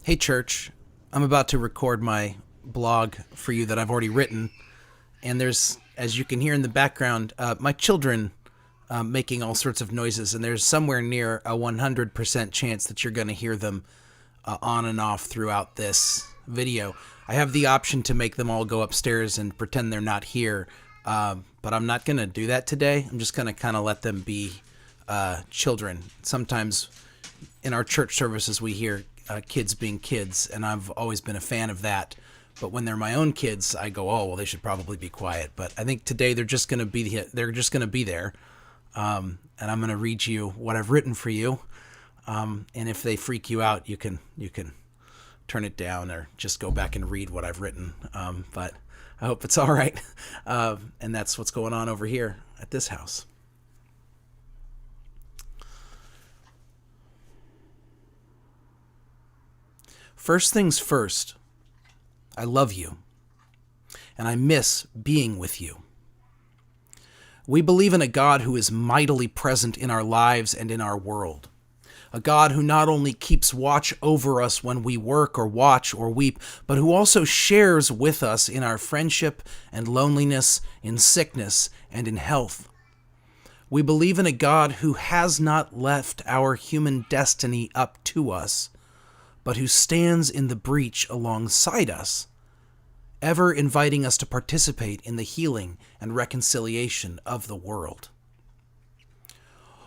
Hey, church, I'm about to record my blog for you that I've already written, and there's, as you can hear in the background, my children making all sorts of noises, and there's somewhere near a 100% chance that you're going to hear them on and off throughout this video. I have the option to make them all go upstairs and pretend they're not here, but I'm not going to do that today. I'm just going to kind of let them be children. Sometimes in our church services we hear kids being kids, and I've always been a fan of that. But when they're my own kids, I go, oh, well, they should probably be quiet. But I think today they're just going to be there, and I'm going to read you what I've written for you. And if they freak you out, you can turn it down or just go back and read what I've written. But I hope it's all right. And that's what's going on over here at this house. First things first, I love you, and I miss being with you. We believe in a God who is mightily present in our lives and in our world. A God who not only keeps watch over us when we work or watch or weep, but who also shares with us in our friendship and loneliness, in sickness and in health. We believe in a God who has not left our human destiny up to us, but who stands in the breach alongside us, ever inviting us to participate in the healing and reconciliation of the world.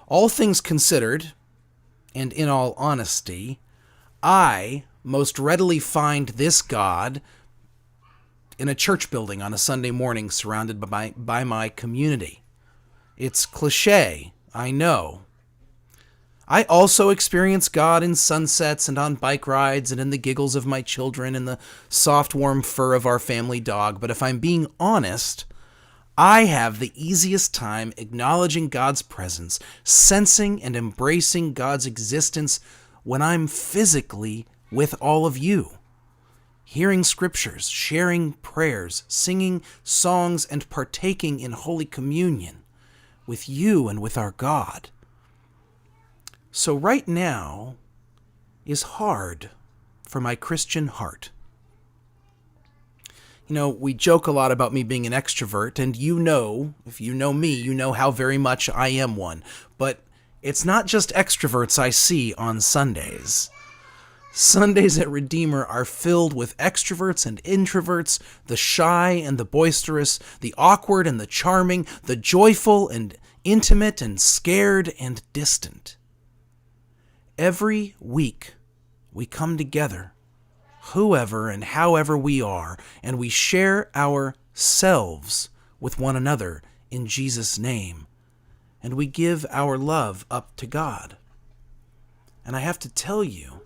All things considered, and in all honesty, I most readily find this God in a church building on a Sunday morning surrounded by my community. It's cliché, I know. I also experience God in sunsets and on bike rides and in the giggles of my children and the soft, warm fur of our family dog. But if I'm being honest, I have the easiest time acknowledging God's presence, sensing and embracing God's existence when I'm physically with all of you, hearing scriptures, sharing prayers, singing songs, and partaking in Holy Communion with you and with our God. So right now is hard for my Christian heart. You know, we joke a lot about me being an extrovert, and if you know me, you know how very much I am one. But it's not just extroverts I see on Sundays. Sundays at Redeemer are filled with extroverts and introverts, the shy and the boisterous, the awkward and the charming, the joyful and intimate and scared and distant. Every week, we come together, whoever and however we are, and we share ourselves with one another in Jesus' name, and we give our love up to God. And I have to tell you,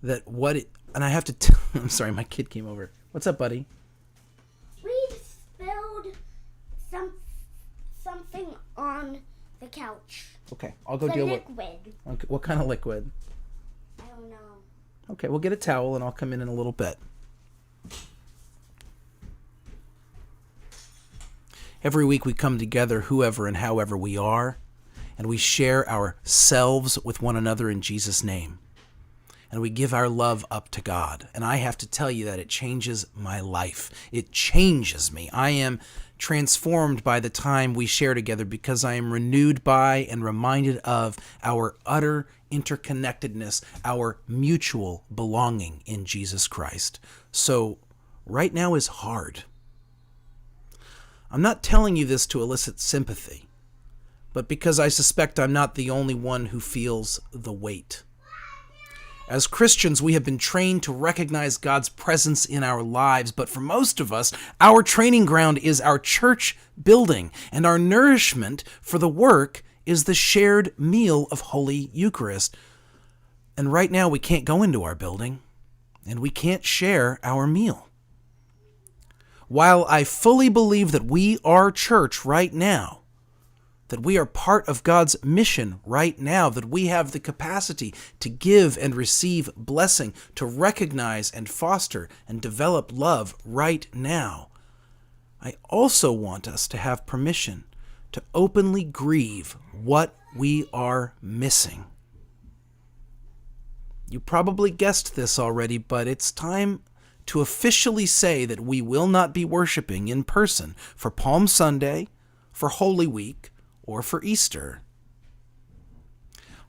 that I'm sorry, my kid came over. What's up, buddy? Something on the couch. Okay, I'll go deal with liquid. Okay, what kind of liquid? I don't know. Okay, we'll get a towel and I'll come in a little bit. Every week we come together, whoever and however we are, and we share ourselves with one another in Jesus' name. And we give our love up to God. And I have to tell you that it changes my life. It changes me. I am transformed by the time we share together because I am renewed by and reminded of our utter interconnectedness, our mutual belonging in Jesus Christ. So right now is hard. I'm not telling you this to elicit sympathy, but because I suspect I'm not the only one who feels the weight. As Christians, we have been trained to recognize God's presence in our lives, but for most of us, our training ground is our church building, and our nourishment for the work is the shared meal of Holy Eucharist. And right now, we can't go into our building, and we can't share our meal. While I fully believe that we are church right now, that we are part of God's mission right now, that we have the capacity to give and receive blessing, to recognize and foster and develop love right now, I also want us to have permission to openly grieve what we are missing. You probably guessed this already, but it's time to officially say that we will not be worshiping in person for Palm Sunday, for Holy Week, or for Easter.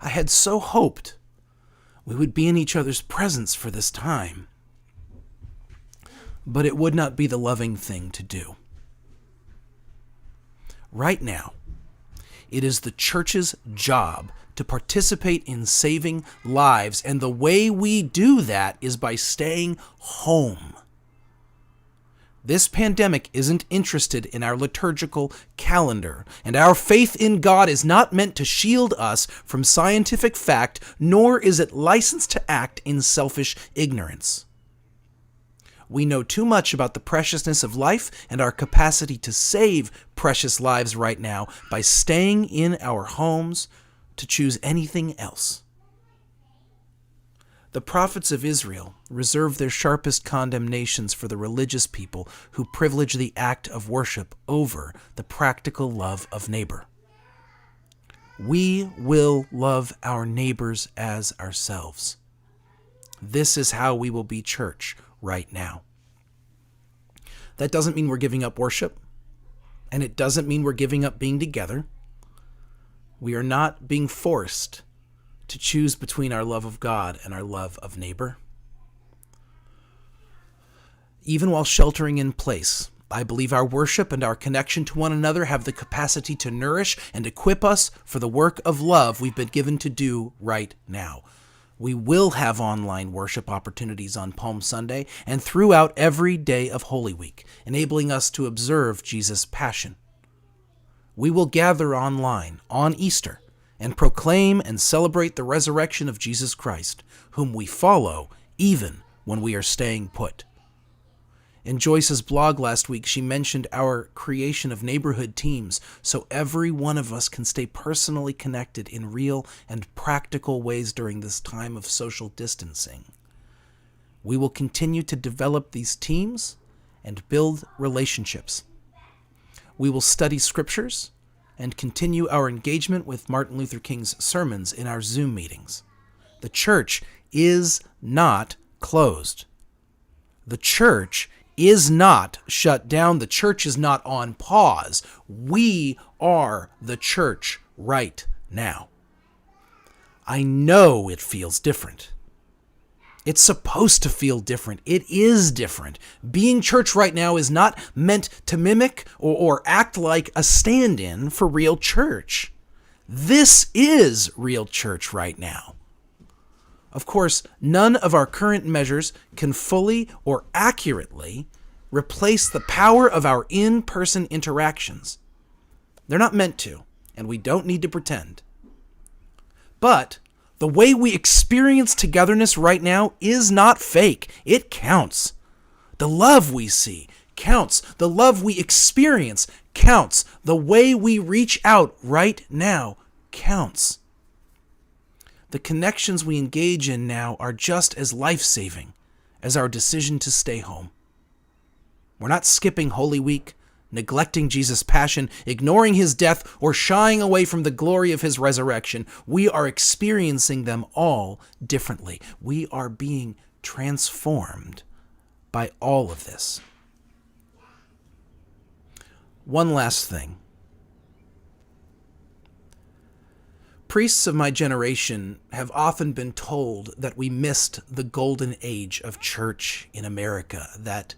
I had so hoped we would be in each other's presence for this time, but it would not be the loving thing to do. Right now, it is the church's job to participate in saving lives, and the way we do that is by staying home. This pandemic isn't interested in our liturgical calendar, and our faith in God is not meant to shield us from scientific fact, nor is it licensed to act in selfish ignorance. We know too much about the preciousness of life and our capacity to save precious lives right now by staying in our homes to choose anything else. The prophets of Israel reserve their sharpest condemnations for the religious people who privilege the act of worship over the practical love of neighbor. We will love our neighbors as ourselves. This is how we will be church right now. That doesn't mean we're giving up worship, and it doesn't mean we're giving up being together. We are not being forced to choose between our love of God and our love of neighbor. Even while sheltering in place, I believe our worship and our connection to one another have the capacity to nourish and equip us for the work of love we've been given to do right now. We will have online worship opportunities on Palm Sunday and throughout every day of Holy Week, enabling us to observe Jesus' passion. We will gather online on Easter and proclaim and celebrate the resurrection of Jesus Christ, whom we follow even when we are staying put. In Joyce's blog last week, she mentioned our creation of neighborhood teams so every one of us can stay personally connected in real and practical ways during this time of social distancing. We will continue to develop these teams and build relationships. We will study scriptures and continue our engagement with Martin Luther King's sermons in our Zoom meetings. The church is not closed. The church is not shut down. The church is not on pause. We are the church right now. I know it feels different. It's supposed to feel different. It is different. Being church right now is not meant to mimic or act like a stand-in for real church. This is real church right now. Of course, none of our current measures can fully or accurately replace the power of our in-person interactions. They're not meant to, and we don't need to pretend. But the way we experience togetherness right now is not fake. It counts. The love we see counts. The love we experience counts. The way we reach out right now counts. The connections we engage in now are just as life-saving as our decision to stay home. We're not skipping Holy Week, neglecting Jesus' passion, ignoring his death, or shying away from the glory of his resurrection. We are experiencing them all differently. We are being transformed by all of this. One last thing. Priests of my generation have often been told that we missed the golden age of church in America, that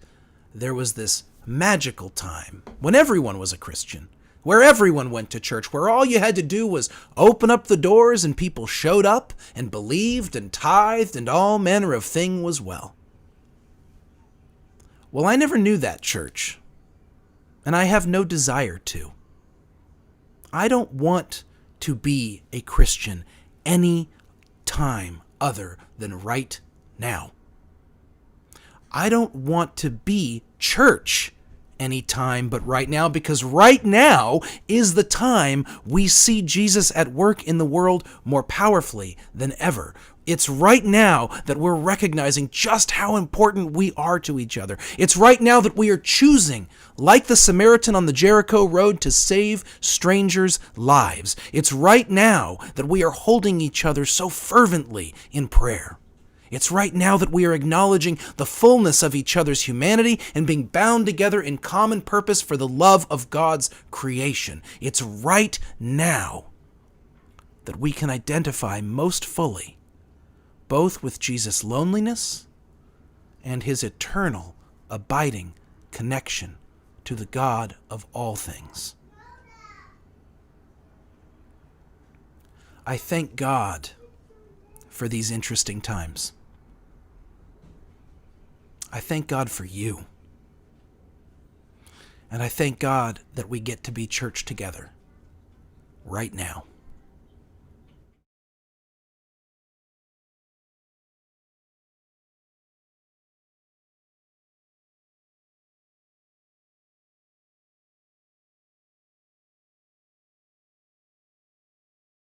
there was this magical time when everyone was a Christian, where everyone went to church, where all you had to do was open up the doors and people showed up and believed and tithed and all manner of thing was well. Well, I never knew that church, and I have no desire to. I don't want to be a Christian any time other than right now. I don't want to be church anytime but right now, because right now is the time we see Jesus at work in the world more powerfully than ever. It's right now that we're recognizing just how important we are to each other. It's right now that we are choosing, like the Samaritan on the Jericho road, to save strangers' lives. It's right now that we are holding each other so fervently in prayer. It's right now that we are acknowledging the fullness of each other's humanity and being bound together in common purpose for the love of God's creation. It's right now that we can identify most fully both with Jesus' loneliness and his eternal, abiding connection to the God of all things. I thank God for these interesting times. I thank God for you. And I thank God that we get to be church together right now.